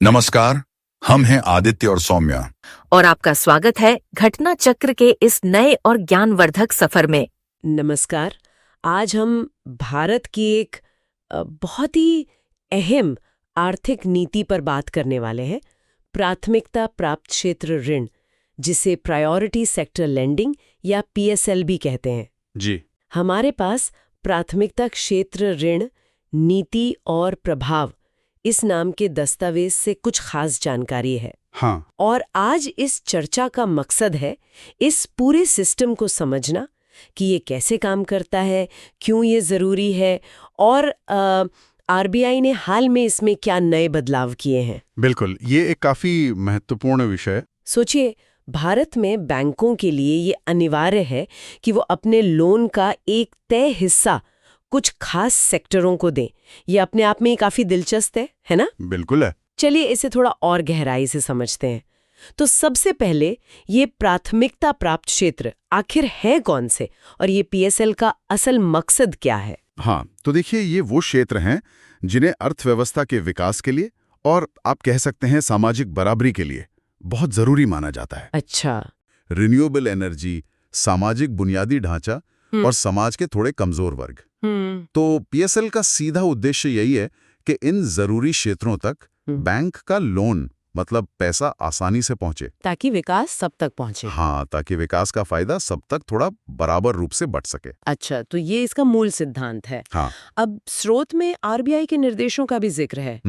नमस्कार। हम हैं आदित्य और सौम्या। और आपका स्वागत है घटना चक्र के इस नए और ज्ञानवर्धक सफर में। नमस्कार। आज हम भारत की एक बहुत ही अहम आर्थिक नीति पर बात करने वाले हैं, प्राथमिकता प्राप्त क्षेत्र ऋण, जिसे प्रायोरिटी सेक्टर लेंडिंग या पीएसएल भी कहते हैं। जी। हमारे पास प्राथमिकता क्षेत्र ऋण नीति और प्रभाव इस नाम के दस्तावेज से कुछ खास जानकारी है। हाँ। और आज इस चर्चा का मकसद है इस पूरे सिस्टम को समझना कि ये कैसे काम करता है, क्यों ये ज़रूरी है और आरबीआई ने हाल में इसमें क्या नए बदलाव किए हैं। बिल्कुल, ये एक काफ़ी महत्वपूर्ण विषय है। सोचिए, भारत में बैंकों के लिए ये अनिवार्य है कि वो अपने लोन का एक तय हिस्सा कुछ खास सेक्टरों को दें। ये अपने आप में ही काफ़ी दिलचस्प है ना? बिल्कुल है। चलिए इसे थोड़ा और गहराई से समझते हैं। तो सबसे पहले ये प्राथमिकता प्राप्त क्षेत्र आखिर है कौन से और ये पीएसएल का असल मकसद क्या है? हाँ, तो देखिए, ये वो क्षेत्र हैं जिन्हें अर्थव्यवस्था के विकास के लिए और आप कह सकते हैं सामाजिक बराबरी के लिए बहुत ज़रूरी माना जाता है। अच्छा। रिन्यूएबल एनर्जी, सामाजिक बुनियादी ढांचा और समाज के थोड़े कमज़ोर वर्ग। तो पीएसएल का सीधा उद्देश्य यही है कि इन ज़रूरी क्षेत्रों तक बैंक का लोन मतलब पैसा आसानी से पहुंचे, ताकि विकास सब तक पहुंचे। हाँ, ताकि विकास का फायदा सब तक थोड़ा बराबर रूप से बट सके। अच्छा, तो ये इसका मूल सिद्धांत है। हाँ। अब स्रोत में आरबीआई के निर्देशों का भी जिक्र है।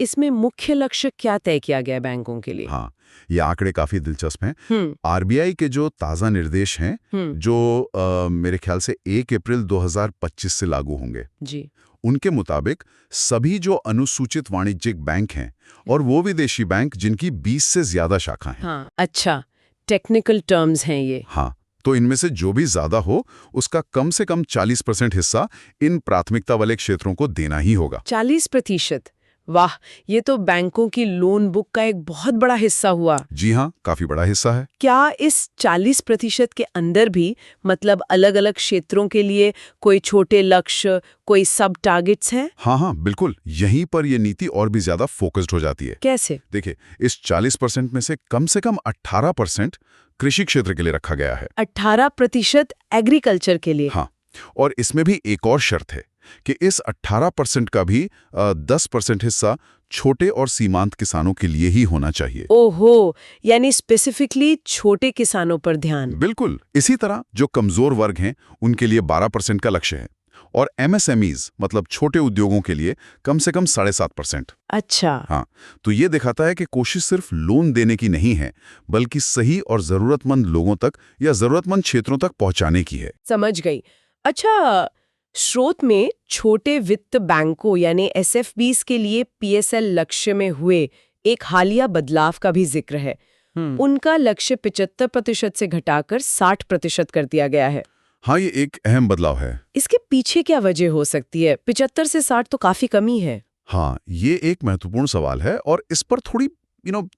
इसमें मुख्य लक्ष्य क्या तय किया गया बैंकों के लिए? हाँ, ये आंकड़े काफी दिलचस्प हैं। आरबीआई के जो ताज़ा निर्देश हैं, जो मेरे ख्याल से 1 अप्रैल 2025 से लागू होंगे, जी, उनके मुताबिक सभी जो अनुसूचित वाणिज्यिक बैंक हैं और वो विदेशी बैंक जिनकी 20 से ज्यादा शाखा हैं। हाँ, अच्छा, टेक्निकल टर्म्स हैं ये। हाँ, तो इनमें से जो भी ज्यादा हो उसका कम से कम 40% हिस्सा इन प्राथमिकता वाले क्षेत्रों को देना ही होगा। 40%? वाह, ये तो बैंकों की लोन बुक का एक बहुत बड़ा हिस्सा हुआ। जी हाँ, काफी बड़ा हिस्सा है। क्या इस 40% के अंदर भी मतलब अलग-अलग क्षेत्रों के लिए कोई छोटे लक्ष्य, कोई सब टारगेट्स हैं? हाँ, बिल्कुल। यहीं पर ये नीति और भी ज्यादा फोकस्ड हो जाती है। कैसे? देखिए, इस 40% में से कम 18% कृषि क्षेत्र के लिए रखा गया है। 18% एग्रीकल्चर के लिए? हाँ, और इसमें भी एक और शर्त है कि इस 18% का भी 10% हिस्सा छोटे और सीमांत किसानों के लिए ही होना चाहिए। ओहो, यानी स्पेसिफिकली छोटे किसानों पर ध्यान। बिल्कुल। इसी तरह जो कमजोर वर्ग हैं उनके लिए 12% का लक्ष्य है और एमएसएमईज मतलब छोटे उद्योगों के लिए कम से कम 7.5%। अच्छा। हाँ, तो ये दिखाता है कि कोशिश सिर्फ लोन देने की नहीं है बल्कि सही और जरूरतमंद लोगों तक या जरूरतमंद क्षेत्रों तक पहुंचाने की है। समझ गई। अच्छा, स्रोत में छोटे वित्त बैंकों यानी एसएफबीज के लिए पीएसएल लक्ष्य में हुए एक हालिया बदलाव का भी जिक्र है। उनका लक्ष्य 75% से घटाकर 60% कर दिया गया है। हाँ, ये एक अहम बदलाव है। इसके पीछे क्या वजह हो सकती है? 75 से 60 तो काफी कमी है। हाँ, ये एक महत्वपूर्ण सवाल है और इस पर थोड़ी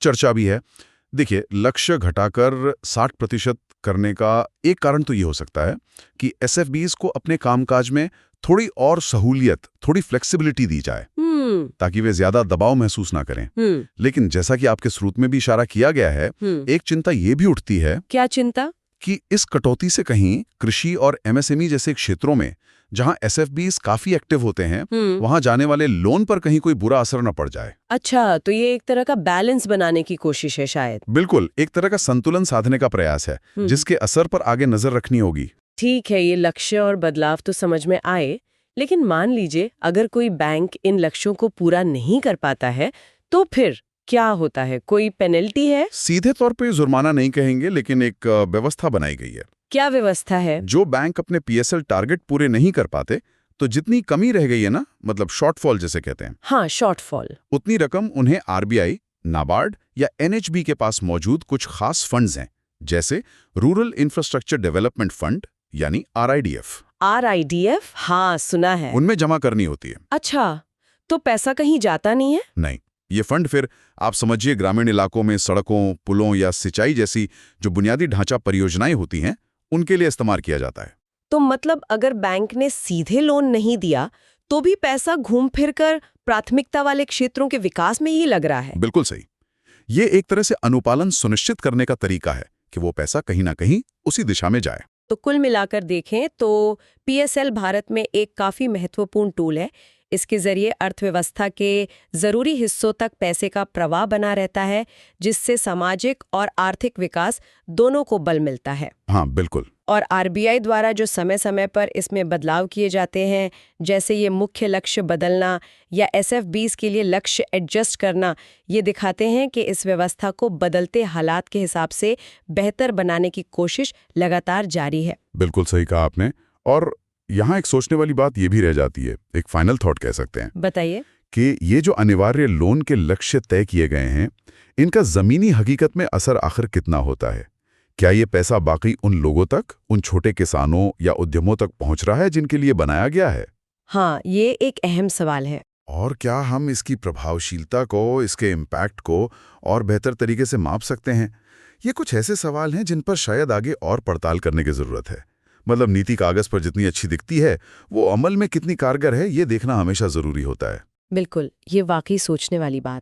चर्चा भी है। देखिए, लक्ष्य घटाकर 60% करने का एक कारण तो ये हो सकता है कि एसएफबीज को अपने कामकाज में थोड़ी और सहूलियत, थोड़ी फ्लेक्सिबिलिटी दी जाए ताकि वे ज्यादा दबाव महसूस ना करें। लेकिन जैसा कि आपके स्रोत में भी इशारा किया गया है, एक चिंता ये भी उठती है। क्या चिंता? कि इस कटौती से कहीं कृषि और एमएसएमई जैसे क्षेत्रों में जहां एसएफबीज काफी एक्टिव होते हैं, वहां जाने वाले लोन पर कहीं कोई बुरा असर न पड़ जाए। अच्छा, तो ये एक तरह का बैलेंस बनाने की कोशिश है शायद। बिल्कुल, एक तरह का संतुलन साधने का प्रयास है जिसके असर पर आगे नजर रखनी होगी। ठीक है, ये लक्ष्य और बदलाव तो समझ में आए, लेकिन मान लीजिए अगर कोई बैंक इन लक्ष्यों को पूरा नहीं कर पाता है तो फिर क्या होता है? कोई पेनल्टी है? सीधे तौर पे जुर्माना नहीं कहेंगे, लेकिन एक व्यवस्था बनाई गई है। क्या व्यवस्था है? जो बैंक अपने पीएसएल टारगेट पूरे नहीं कर पाते तो जितनी कमी रह गई है ना, मतलब शॉर्टफॉल जिसे कहते हैं, हाँ, शॉर्टफॉल, उतनी रकम उन्हें आरबीआई, नाबार्ड या एनएचबी के पास मौजूद कुछ खास फंड्स हैं, जैसे रूरल इंफ्रास्ट्रक्चर डेवलपमेंट फंड यानी आरआईडीएफ। आरआईडीएफ? हाँ, सुना है। उनमें जमा करनी होती है। अच्छा, तो पैसा कहीं जाता नहीं है? नहीं, ये फंड फिर आप समझिए ग्रामीण इलाकों में सड़कों, पुलों या सिंचाई जैसी जो बुनियादी ढांचा परियोजनाएं होती हैं, उनके लिए इस्तेमाल किया जाता है। तो मतलब अगर बैंक ने सीधे लोन नहीं दिया तो भी पैसा घूम फिर कर प्राथमिकता वाले क्षेत्रों के विकास में ही लग रहा है। बिल्कुल सही। ये एक तरह से अनुपालन सुनिश्चित करने का तरीका है कि वो पैसा कहीं ना कहीं उसी दिशा में जाए। तो कुल मिलाकर देखें तो पीएसएल भारत में एक काफी महत्वपूर्ण टूल है। इसके जरिए अर्थव्यवस्था के जरूरी हिस्सों तक पैसे का प्रवाह बना रहता है, जिससे सामाजिक और आर्थिक विकास दोनों को बल मिलता है। हाँ बिल्कुल। और आरबीआई द्वारा जो समय समय पर इसमें बदलाव किए जाते हैं, जैसे ये मुख्य लक्ष्य बदलना या एसएफबीज के लिए लक्ष्य एडजस्ट करना, ये दिखाते हैं कि इस व्यवस्था को बदलते हालात के हिसाब से बेहतर बनाने की कोशिश लगातार जारी है। बिल्कुल सही कहा आपने। और यहाँ एक सोचने वाली बात ये भी रह जाती है, एक फाइनल थॉट कह सकते हैं, बताइए कि ये जो अनिवार्य लोन के लक्ष्य तय किए गए हैं, इनका जमीनी हकीकत में असर आखिर कितना होता है? क्या ये पैसा बाकी उन लोगों तक, उन छोटे किसानों या उद्यमों तक पहुंच रहा है जिनके लिए बनाया गया है? हाँ, ये एक अहम सवाल है। और क्या हम इसकी प्रभावशीलता को, इसके इम्पैक्ट को और बेहतर तरीके से माप सकते हैं? ये कुछ ऐसे सवाल हैं जिन पर शायद आगे और पड़ताल करने की जरूरत है। मतलब नीति कागज पर जितनी अच्छी दिखती है, वो अमल में कितनी कारगर है, ये देखना हमेशा जरूरी होता है। बिल्कुल, ये वाकई सोचने वाली बात है।